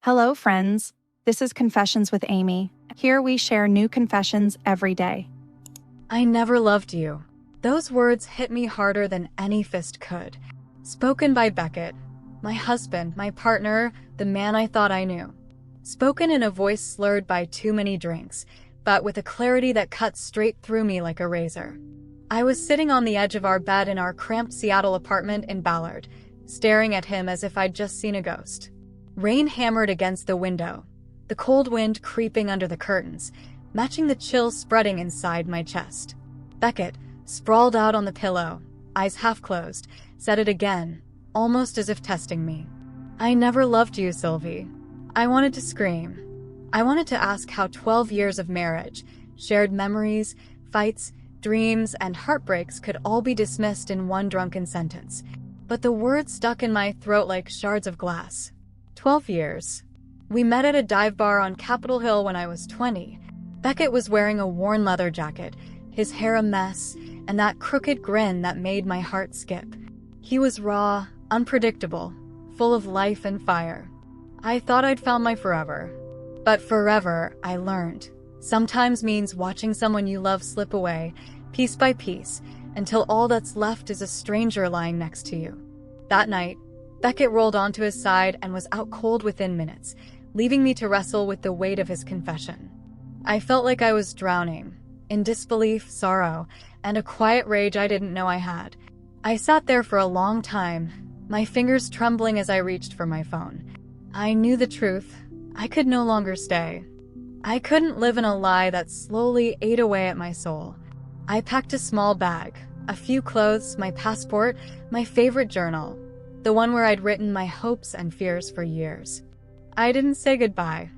Hello, friends. This is Confessions with Amy. Here we share new confessions every day. I never loved you. Those words hit me harder than any fist could. Spoken by Beckett, my husband, my partner, the man I thought I knew. Spoken in a voice slurred by too many drinks, but with a clarity that cut straight through me like a razor. I was sitting on the edge of our bed in our cramped Seattle apartment in Ballard, staring at him as if I'd just seen a ghost. Rain hammered against the window, the cold wind creeping under the curtains, matching the chill spreading inside my chest. Beckett, sprawled out on the pillow, eyes half closed, said it again, almost as if testing me. I never loved you, Sylvie. I wanted to scream. I wanted to ask how 12 years of marriage, shared memories, fights, dreams, and heartbreaks could all be dismissed in one drunken sentence. But the words stuck in my throat like shards of glass. 12 years. We met at a dive bar on Capitol Hill when I was 20. Beckett was wearing a worn leather jacket, his hair a mess, and that crooked grin that made my heart skip. He was raw, unpredictable, full of life and fire. I thought I'd found my forever. But forever, I learned, sometimes means watching someone you love slip away, piece by piece, until all that's left is a stranger lying next to you. That night, Beckett rolled onto his side and was out cold within minutes, leaving me to wrestle with the weight of his confession. I felt like I was drowning, in disbelief, sorrow, and a quiet rage I didn't know I had. I sat there for a long time, my fingers trembling as I reached for my phone. I knew the truth. I could no longer stay. I couldn't live in a lie that slowly ate away at my soul. I packed a small bag, a few clothes, my passport, my favorite journal, the one where I'd written my hopes and fears for years. I didn't say goodbye.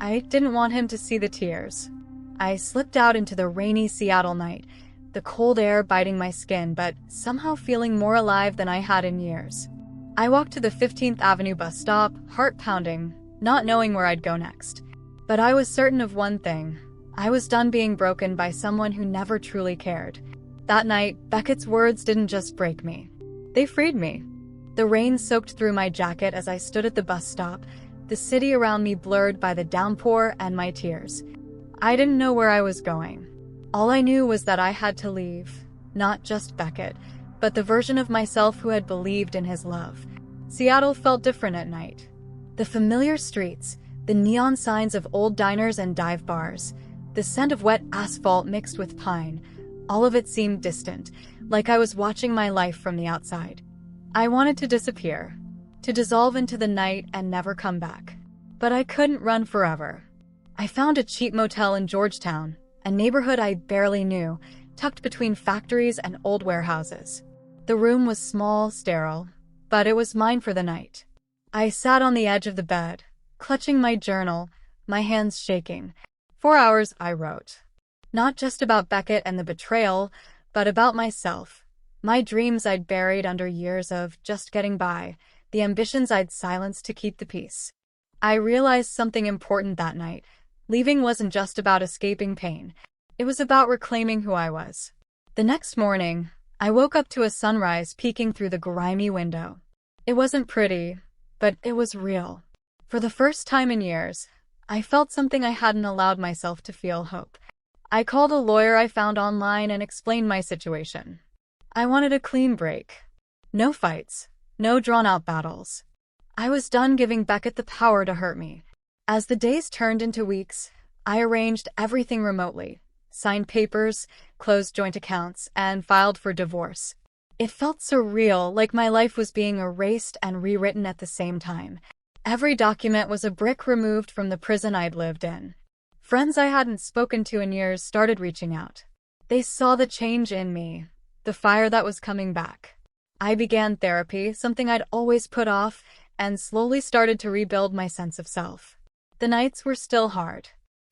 I didn't want him to see the tears. I slipped out into the rainy Seattle night, the cold air biting my skin, but somehow feeling more alive than I had in years. I walked to the 15th Avenue bus stop, heart pounding, not knowing where I'd go next. But I was certain of one thing. I was done being broken by someone who never truly cared. That night, Beckett's words didn't just break me. They freed me. The rain soaked through my jacket as I stood at the bus stop, the city around me blurred by the downpour and my tears. I didn't know where I was going. All I knew was that I had to leave, not just Beckett, but the version of myself who had believed in his love. Seattle felt different at night. The familiar streets, the neon signs of old diners and dive bars, the scent of wet asphalt mixed with pine, all of it seemed distant, like I was watching my life from the outside. I wanted to disappear, to dissolve into the night and never come back. But I couldn't run forever. I found a cheap motel in Georgetown, a neighborhood I barely knew, tucked between factories and old warehouses. The room was small, sterile, but it was mine for the night. I sat on the edge of the bed, clutching my journal, my hands shaking. 4 hours I wrote. Not just about Beckett and the betrayal, but about myself. My dreams I'd buried under years of just getting by, the ambitions I'd silenced to keep the peace. I realized something important that night. Leaving wasn't just about escaping pain. It was about reclaiming who I was. The next morning, I woke up to a sunrise peeking through the grimy window. It wasn't pretty, but it was real. For the first time in years, I felt something I hadn't allowed myself to feel: hope. I called a lawyer I found online and explained my situation. I wanted a clean break. No fights, no drawn-out battles. I was done giving Beckett the power to hurt me. As the days turned into weeks, I arranged everything remotely, signed papers, closed joint accounts, and filed for divorce. It felt surreal, like my life was being erased and rewritten at the same time. Every document was a brick removed from the prison I'd lived in. Friends I hadn't spoken to in years started reaching out. They saw the change in me, the fire that was coming back. I began therapy, something I'd always put off, and slowly started to rebuild my sense of self. The nights were still hard.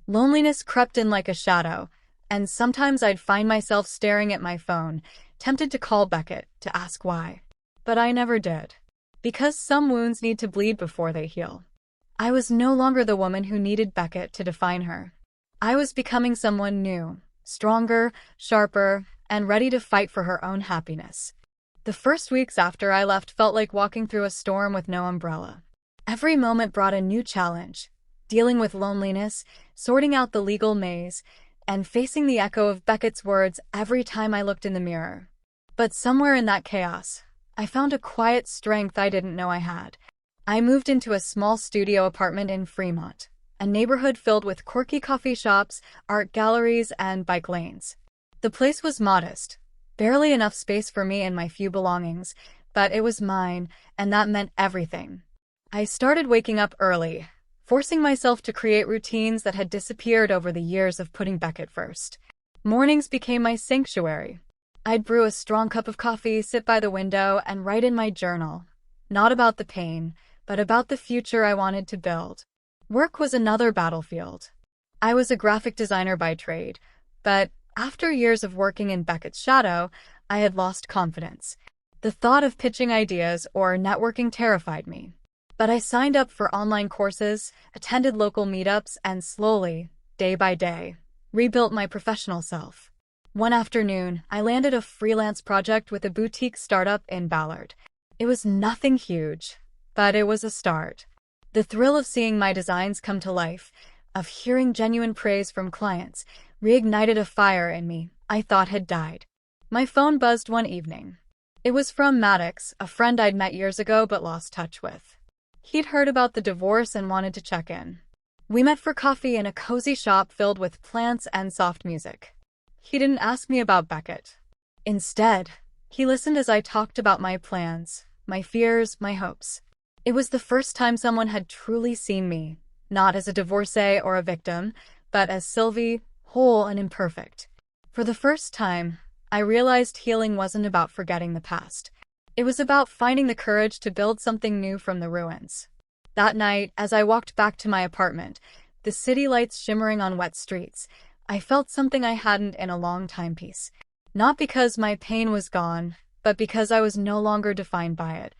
Loneliness crept in like a shadow, and sometimes I'd find myself staring at my phone, tempted to call Beckett to ask why. But I never did. Because some wounds need to bleed before they heal. I was no longer the woman who needed Beckett to define her. I was becoming someone new, stronger, sharper, and ready to fight for her own happiness. The first weeks after I left felt like walking through a storm with no umbrella. Every moment brought a new challenge, dealing with loneliness, sorting out the legal maze, and facing the echo of Beckett's words every time I looked in the mirror. But somewhere in that chaos, I found a quiet strength I didn't know I had. I moved into a small studio apartment in Fremont, a neighborhood filled with quirky coffee shops, art galleries, and bike lanes. The place was modest, barely enough space for me and my few belongings, but it was mine, and that meant everything. I started waking up early, forcing myself to create routines that had disappeared over the years of putting Beckett first. Mornings became my sanctuary. I'd brew a strong cup of coffee, sit by the window, and write in my journal, not about the pain, but about the future I wanted to build. Work was another battlefield. I was a graphic designer by trade, but after years of working in Beckett's shadow, I had lost confidence. The thought of pitching ideas or networking terrified me. But I signed up for online courses, attended local meetups, and slowly, day by day, rebuilt my professional self. One afternoon, I landed a freelance project with a boutique startup in Ballard. It was nothing huge, but it was a start. The thrill of seeing my designs come to life, of hearing genuine praise from clients, reignited a fire in me I thought had died. My phone buzzed one evening. It was from Maddox, a friend I'd met years ago but lost touch with. He'd heard about the divorce and wanted to check in. We met for coffee in a cozy shop filled with plants and soft music. He didn't ask me about Beckett. Instead, he listened as I talked about my plans, my fears, my hopes. It was the first time someone had truly seen me, not as a divorcee or a victim, but as Sylvie, whole and imperfect. For the first time, I realized healing wasn't about forgetting the past. It was about finding the courage to build something new from the ruins. That night, as I walked back to my apartment, the city lights shimmering on wet streets, I felt something I hadn't in a long time. Peace. Not because my pain was gone, but because I was no longer defined by it.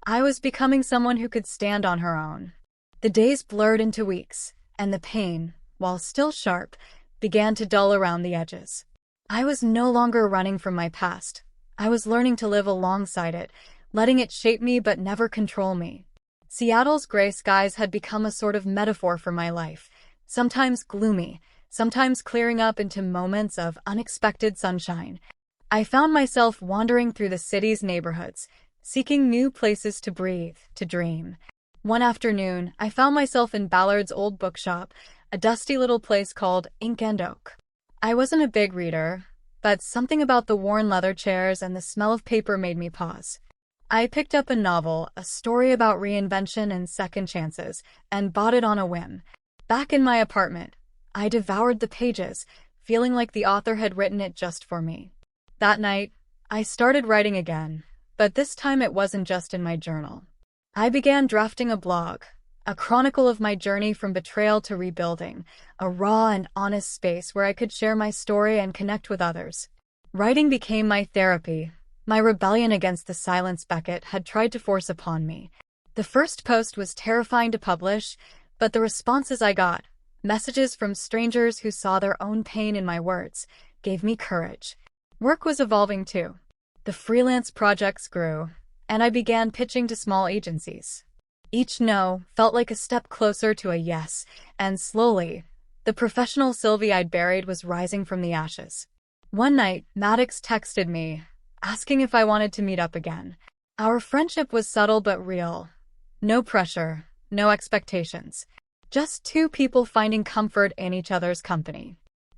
I was becoming someone who could stand on her own. The days blurred into weeks, and the pain, while still sharp, began to dull around the edges. I was no longer running from my past. I was learning to live alongside it, letting it shape me but never control me. Seattle's gray skies had become a sort of metaphor for my life, sometimes gloomy, sometimes clearing up into moments of unexpected sunshine. I found myself wandering through the city's neighborhoods, seeking new places to breathe, to dream. One afternoon, I found myself in Ballard's old bookshop, a dusty little place called Ink and Oak. I wasn't a big reader, but something about the worn leather chairs and the smell of paper made me pause. I picked up a novel, a story about reinvention and second chances, and bought it on a whim. Back in my apartment, I devoured the pages, feeling like the author had written it just for me. That night, I started writing again, but this time it wasn't just in my journal. I began drafting a blog, a chronicle of my journey from betrayal to rebuilding, a raw and honest space where I could share my story and connect with others. Writing became my therapy, my rebellion against the silence Beckett had tried to force upon me. The first post was terrifying to publish, but the responses I got, messages from strangers who saw their own pain in my words, gave me courage. Work was evolving too. The freelance projects grew, and I began pitching to small agencies. Each no felt like a step closer to a yes, and slowly, the professional Sylvie I'd buried was rising from the ashes. One night, Maddox texted me, asking if I wanted to meet up again. Our friendship was subtle but real. No pressure, no expectations. Just two people finding comfort in each other's company.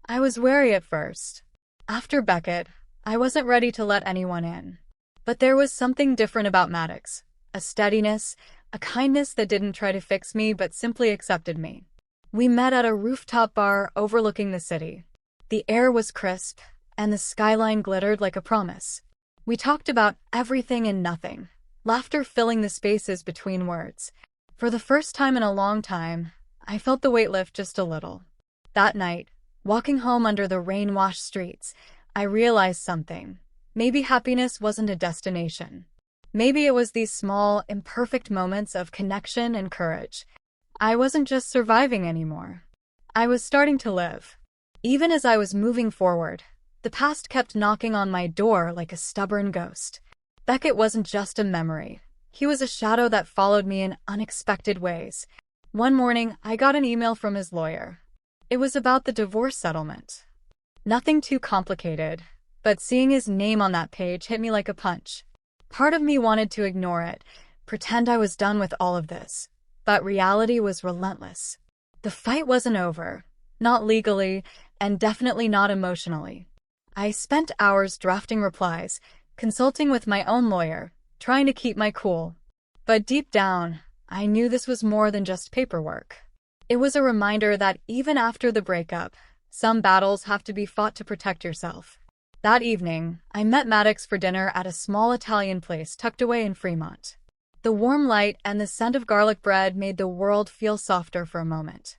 I was wary at first. After Beckett, I wasn't ready to let anyone in. But there was something different about Maddox. A steadiness, a kindness that didn't try to fix me but simply accepted me. We met at a rooftop bar overlooking the city. The air was crisp, and the skyline glittered like a promise. We talked about everything and nothing, laughter filling the spaces between words. For the first time in a long time, I felt the weight lift just a little. That night, walking home under the rain-washed streets, I realized something. Maybe happiness wasn't a destination. Maybe it was these small, imperfect moments of connection and courage. I wasn't just surviving anymore. I was starting to live. Even as I was moving forward, the past kept knocking on my door like a stubborn ghost. Beckett wasn't just a memory. He was a shadow that followed me in unexpected ways. One morning, I got an email from his lawyer. It was about the divorce settlement. Nothing too complicated, but seeing his name on that page hit me like a punch. Part of me wanted to ignore it, pretend I was done with all of this. But reality was relentless. The fight wasn't over, not legally, and definitely not emotionally. I spent hours drafting replies, consulting with my own lawyer, trying to keep my cool. But deep down, I knew this was more than just paperwork. It was a reminder that even after the breakup, some battles have to be fought to protect yourself. That evening, I met Maddox for dinner at a small Italian place tucked away in Fremont. The warm light and the scent of garlic bread made the world feel softer for a moment.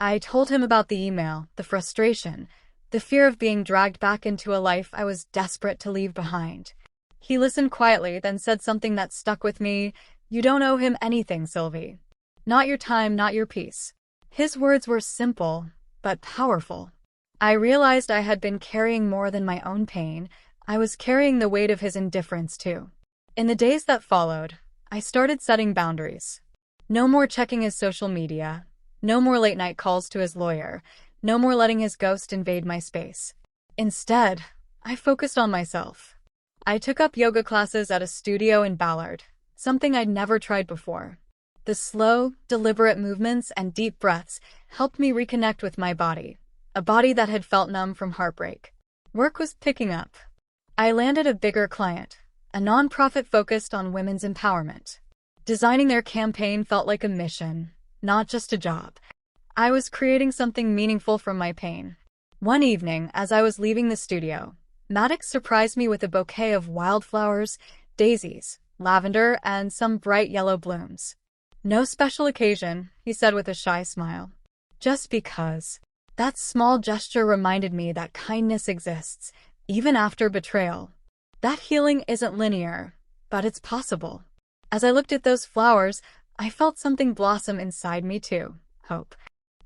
I told him about the email, the frustration, the fear of being dragged back into a life I was desperate to leave behind. He listened quietly, then said something that stuck with me. "You don't owe him anything, Sylvie. Not your time, not your peace." His words were simple, but powerful. I realized I had been carrying more than my own pain. I was carrying the weight of his indifference too. In the days that followed, I started setting boundaries. No more checking his social media. No more late-night calls to his lawyer. No more letting his ghost invade my space. Instead, I focused on myself. I took up yoga classes at a studio in Ballard, something I'd never tried before. The slow, deliberate movements and deep breaths helped me reconnect with my body, a body that had felt numb from heartbreak. Work was picking up. I landed a bigger client, a nonprofit focused on women's empowerment. Designing their campaign felt like a mission, not just a job. I was creating something meaningful from my pain. One evening, as I was leaving the studio, Maddox surprised me with a bouquet of wildflowers, daisies, lavender, and some bright yellow blooms. "No special occasion," he said with a shy smile. "Just because." That small gesture reminded me that kindness exists, even after betrayal. That healing isn't linear, but it's possible. As I looked at those flowers, I felt something blossom inside me too, hope.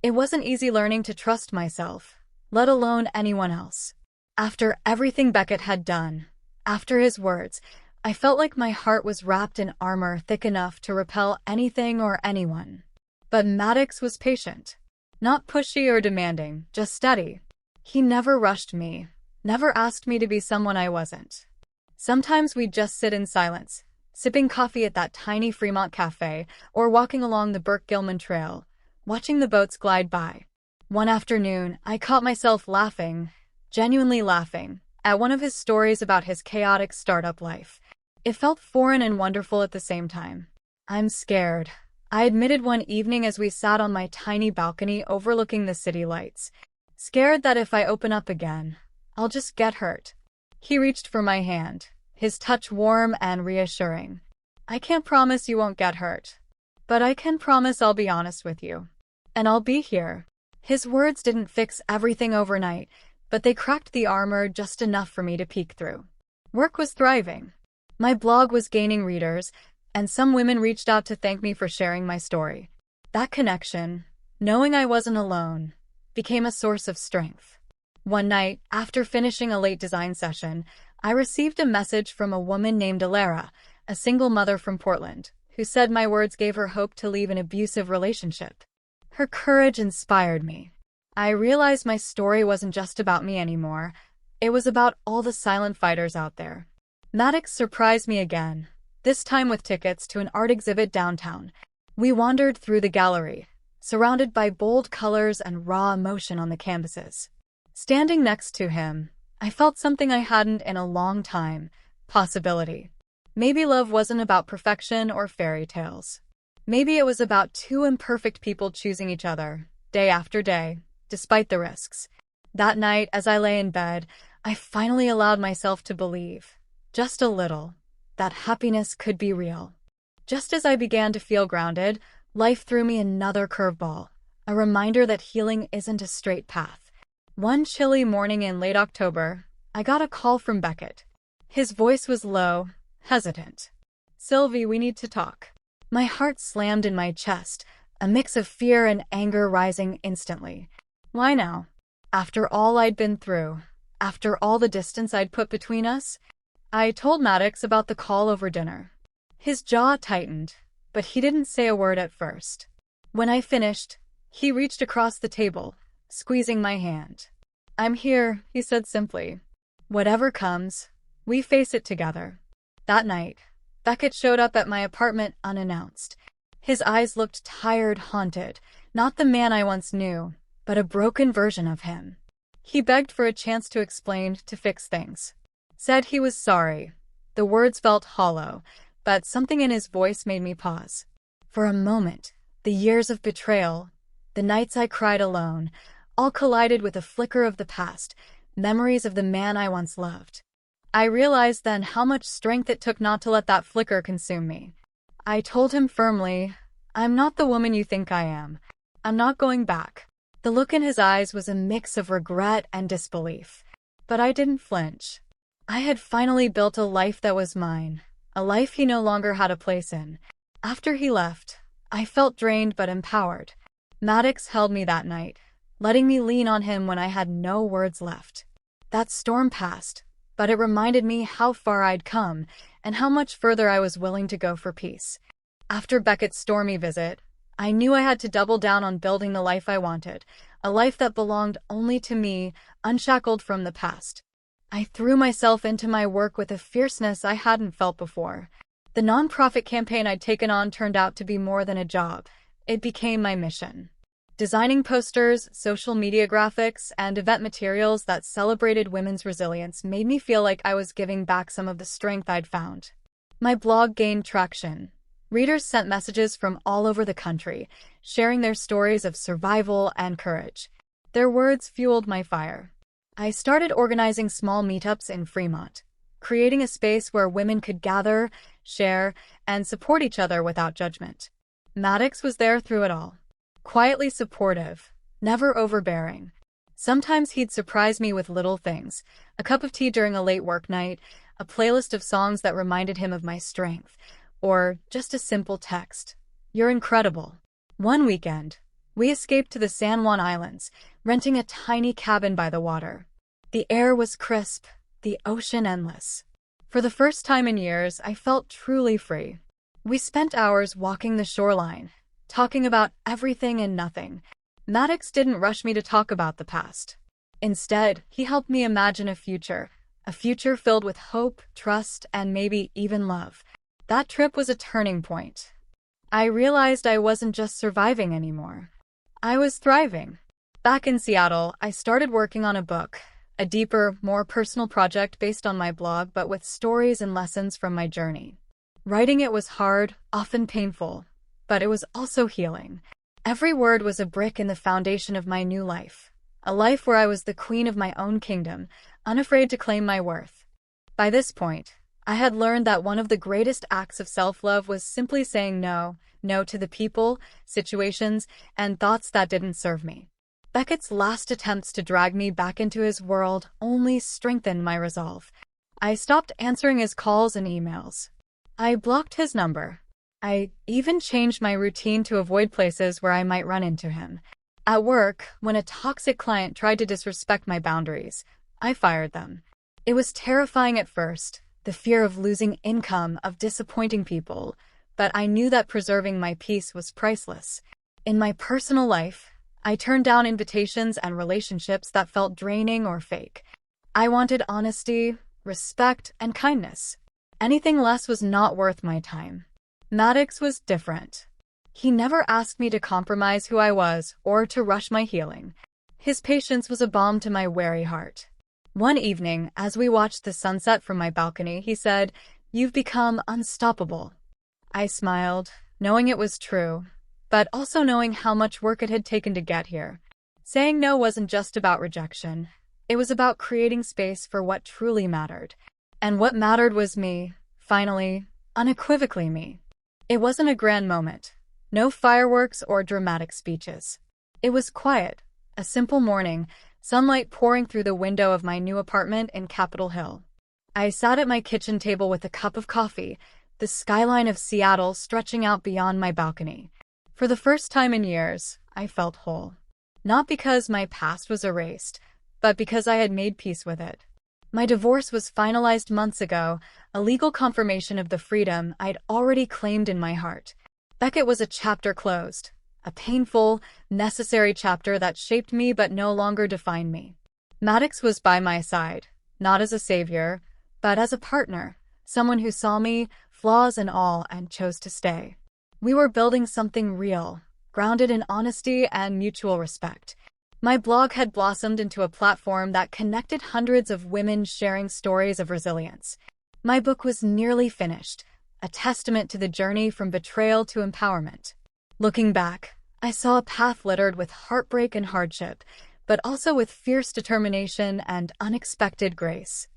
It wasn't easy learning to trust myself, let alone anyone else. After everything Beckett had done, after his words, I felt like my heart was wrapped in armor thick enough to repel anything or anyone. But Maddox was patient. Not pushy or demanding, just steady. He never rushed me, never asked me to be someone I wasn't. Sometimes we'd just sit in silence, sipping coffee at that tiny Fremont cafe or walking along the Burke-Gilman Trail, watching the boats glide by. One afternoon, I caught myself laughing, genuinely laughing, at one of his stories about his chaotic startup life. It felt foreign and wonderful at the same time. "I'm scared," I admitted one evening as we sat on my tiny balcony overlooking the city lights. "Scared that if I open up again, I'll just get hurt." He reached for my hand, his touch warm and reassuring. "I can't promise you won't get hurt, but I can promise I'll be honest with you. And I'll be here." His words didn't fix everything overnight, but they cracked the armor just enough for me to peek through. Work was thriving. My blog was gaining readers, and some women reached out to thank me for sharing my story. That connection, knowing I wasn't alone, became a source of strength. One night, after finishing a late design session, I received a message from a woman named Alara, a single mother from Portland, who said my words gave her hope to leave an abusive relationship. Her courage inspired me. I realized my story wasn't just about me anymore. It was about all the silent fighters out there. Maddox surprised me again, this time with tickets to an art exhibit downtown. We wandered through the gallery, surrounded by bold colors and raw emotion on the canvases. Standing next to him, I felt something I hadn't in a long time: possibility. Maybe love wasn't about perfection or fairy tales. Maybe it was about two imperfect people choosing each other, day after day, despite the risks. That night, as I lay in bed, I finally allowed myself to believe, just a little, that happiness could be real. Just as I began to feel grounded, life threw me another curveball, a reminder that healing isn't a straight path. One chilly morning in late October, I got a call from Beckett. His voice was low, hesitant. "Sylvie, we need to talk." My heart slammed in my chest, a mix of fear and anger rising instantly. Why now? After all I'd been through, after all the distance I'd put between us? I told Maddox about the call over dinner. His jaw tightened, but he didn't say a word at first. When I finished, he reached across the table, squeezing my hand. "I'm here," he said simply. "Whatever comes, we face it together." That night, Beckett showed up at my apartment unannounced. His eyes looked tired, haunted, not the man I once knew, but a broken version of him. He begged for a chance to explain, to fix things. Said he was sorry. The words felt hollow, but something in his voice made me pause. For a moment, the years of betrayal, the nights I cried alone, all collided with a flicker of the past, memories of the man I once loved. I realized then how much strength it took not to let that flicker consume me. I told him firmly, "I'm not the woman you think I am. I'm not going back." The look in his eyes was a mix of regret and disbelief. But I didn't flinch. I had finally built a life that was mine, a life he no longer had a place in. After he left, I felt drained but empowered. Maddox held me that night, letting me lean on him when I had no words left. That storm passed, but it reminded me how far I'd come and how much further I was willing to go for peace. After Beckett's stormy visit, I knew I had to double down on building the life I wanted, a life that belonged only to me, unshackled from the past. I threw myself into my work with a fierceness I hadn't felt before. The nonprofit campaign I'd taken on turned out to be more than a job. It became my mission. Designing posters, social media graphics, and event materials that celebrated women's resilience made me feel like I was giving back some of the strength I'd found. My blog gained traction. Readers sent messages from all over the country, sharing their stories of survival and courage. Their words fueled my fire. I started organizing small meetups in Fremont, creating a space where women could gather, share, and support each other without judgment. Maddox was there through it all. Quietly supportive, never overbearing. Sometimes he'd surprise me with little things, a cup of tea during a late work night, a playlist of songs that reminded him of my strength, or just a simple text. "You're incredible." One weekend, we escaped to the San Juan Islands, renting a tiny cabin by the water. The air was crisp, the ocean endless. For the first time in years, I felt truly free. We spent hours walking the shoreline, talking about everything and nothing. Maddox didn't rush me to talk about the past. Instead, he helped me imagine a future filled with hope, trust, and maybe even love. That trip was a turning point. I realized I wasn't just surviving anymore. I was thriving. Back in Seattle, I started working on a book, a deeper, more personal project based on my blog but with stories and lessons from my journey. Writing it was hard, often painful, but it was also healing. Every word was a brick in the foundation of my new life, a life where I was the queen of my own kingdom, unafraid to claim my worth. By this point, I had learned that one of the greatest acts of self-love was simply saying no to the people, situations, and thoughts that didn't serve me. Beckett's last attempts to drag me back into his world only strengthened my resolve. I stopped answering his calls and emails. I blocked his number. I even changed my routine to avoid places where I might run into him. At work, when a toxic client tried to disrespect my boundaries, I fired them. It was terrifying at first, the fear of losing income, of disappointing people, but I knew that preserving my peace was priceless. In my personal life, I turned down invitations and relationships that felt draining or fake. I wanted honesty, respect, and kindness. Anything less was not worth my time. Maddox was different. He never asked me to compromise who I was or to rush my healing. His patience was a balm to my weary heart. One evening, as we watched the sunset from my balcony, he said, "You've become unstoppable." I smiled, knowing it was true, but also knowing how much work it had taken to get here. Saying no wasn't just about rejection. It was about creating space for what truly mattered. And what mattered was me, finally, unequivocally me. It wasn't a grand moment. No fireworks or dramatic speeches. It was quiet, a simple morning, sunlight pouring through the window of my new apartment in Capitol Hill. I sat at my kitchen table with a cup of coffee, the skyline of Seattle stretching out beyond my balcony. For the first time in years, I felt whole. Not because my past was erased, but because I had made peace with it. My divorce was finalized months ago, a legal confirmation of the freedom I'd already claimed in my heart. Beckett was a chapter closed, a painful, necessary chapter that shaped me but no longer defined me. Maddox was by my side, not as a savior, but as a partner, someone who saw me, flaws and all, and chose to stay. We were building something real, grounded in honesty and mutual respect. My blog had blossomed into a platform that connected hundreds of women sharing stories of resilience. My book was nearly finished, a testament to the journey from betrayal to empowerment. Looking back, I saw a path littered with heartbreak and hardship, but also with fierce determination and unexpected grace.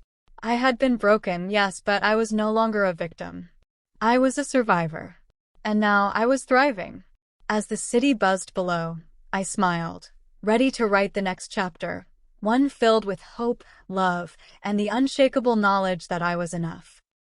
I had been broken, yes, but I was no longer a victim. I was a survivor. And now I was thriving. As the city buzzed below, I smiled, ready to write the next chapter, one filled with hope, love, and the unshakable knowledge that I was enough.